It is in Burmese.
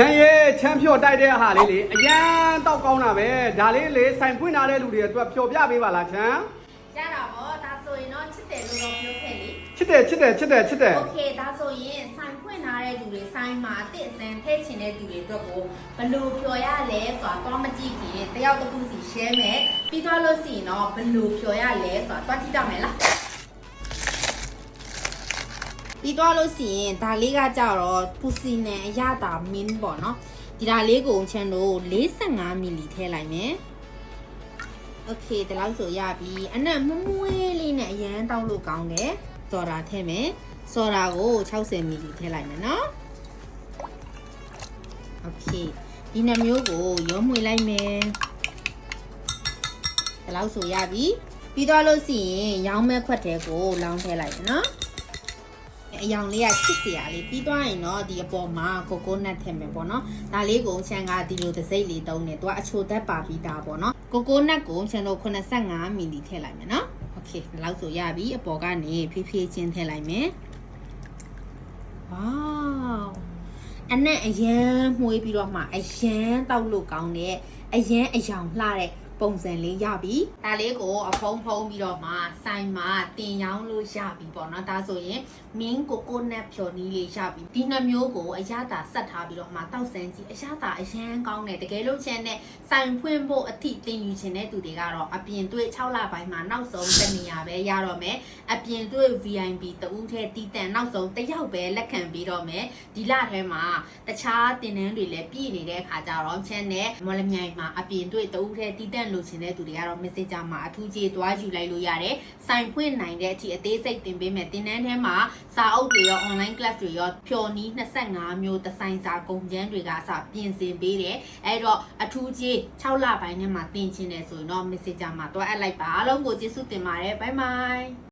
ချမ်းရဲချမ်းဖြော့တိုက်တဲ့ဟာလေးလေအရန်တောက်ကောင်းတာပဲဒါလေးလေဆိုင်ဖွင့်ထားတဲ့လူတွေအတွက်ဖြော်ပြပေးပါလားချမ်းရတာပေါ့ဒါဆိုရင်တော့ချစ်တယ်လို့တော့ပြောခဲ့လေချစ်တယ်โอเคဒါဆိုရင်ဆိုင်ဖွင့်ထားတဲ့လူတွေဆိုင်မှာအစ်အစံထည့်ချင်တဲ့လူတွေအတွက်ကိုဘယ်လိုဖြော်ရလဲဆိုတာတော့မကြည့်ခင်တယောက်တစ်ခုစီ share မယ်ပြီးသွားလို့ရှိရင်တော့ဘယ်လိုဖြော်ရလဲဆိုတာတွားကြည့်ကြမယ်လားပြီးသွားလို့ရှိရင်ဒါလေးကကြတော့ပူစီနဲ့အရတာမင်းပေါ့နော်ဒီဒါလေးကိုချန်တို့45မီလီထည့်လိုက်မယ်โอเคဒီလောက်ဆိုရပြီအနက်မမွေးလေးနဲ့အရန်တောက်လို့ကောင်းတယ်စော်ဒါထည့်မယ်စော်ဒါကို60မီလီထည့်လိုက်မယ်နော်โอเคဒီနှမျိုးကိုရောမွေလိုက်မယ်ဒီလောက်ဆိုရပြီပြီးသွားလို့ရှိရင်ရောင်းမဲ့ခွက်တဲကိုလောင်းထည့်လိုက်မယ်နော်အယောင်လေးကချစ်စရာလေးပြီးသွားရင်တော့ဒီအပေါ်မှာကိုကိုနတ်ထည့်မယ်ပေါ့နော်ဒါလေးကိုချန်ကဒီလိုတစ်စိမ့်လေးတုံးနေသူကအချိုသက်ပါပြီးသားပေါ့နော်ကိုကိုနတ်ကိုချန်တို့85မီလီထည့်လိုက်မယ်နော်โอเคဒီလောက်ဆိုရပြီအပေါ်ကနေဖြည်းဖြည်းချင်းထည့်လိုက်မယ်ဝေါအနက်အရန်မှုေးပြီးတော့မှအရန်တောက်လို့ကောင်းတဲ့အရန်အယောင်လှတဲ့ပုံစံလေးရပြီဒါလေးကိုအဖုံးဖုံးပြီးတော့မှဆိုင်မှာတင်ရောင်းလို့ရပြီပေါ့နော်ဒါဆိုရင်မင်းကိုကိုနက်ဖြော်နီးလေးရပြီဒီနှမျိုးကိုအရသာဆက်ထားပြီးတော့မှတောက်ဆန်းကြီးအရသာအရန်ကောင်းတယ်တကယ်လို့ချင်တဲ့ဆိုင်ဖွင့်ဖို့အထိတင်ယူချင်တဲ့သူတွေကတော့အပြင်တွေ့6လပိုင်းမှာနောက်ဆုံးတစ်နေရာပဲရတော့မယ်အပြင်တွေ့ VIP တဦးထဲတီးတန်နောက်ဆုံးတစ်ယောက်ပဲလက်ခံပြီးတော့မယ်ဒီလထဲမှာတခြားတင်နန်းတွေလည်းပြည့်နေတဲ့အခါကျတော့ချင်တဲ့မော်လမြိုင်မှာအပြင်တွေ့တဦးထဲတီးတန်လို့ချင်တဲ့သူတွေကတော့ Messenger မှာအထူးကြီးသွားယူလိုက်လို့ရတယ်ဆိုင်ဖွင့်နိုင်တဲ့အထိအသေးစိတ်တင်ပေးမယ်တင်နန်းထဲမှာစာအုပ်တွေရော online class တွေရောဖြော်နီး25မျိုးတစ်ဆိုင်စာကုန်ကျန်းတွေကစပြင်ဆင်ပေးတယ်အဲ့တော့အထူးကြီး6လပိုင်းထဲမှာတင်ချင်တယ်ဆိုရင်တော့ Messenger မှာတွားအပ်လိုက်ပါအားလုံးကိုကျေးဇူးတင်ပါတယ် bye bye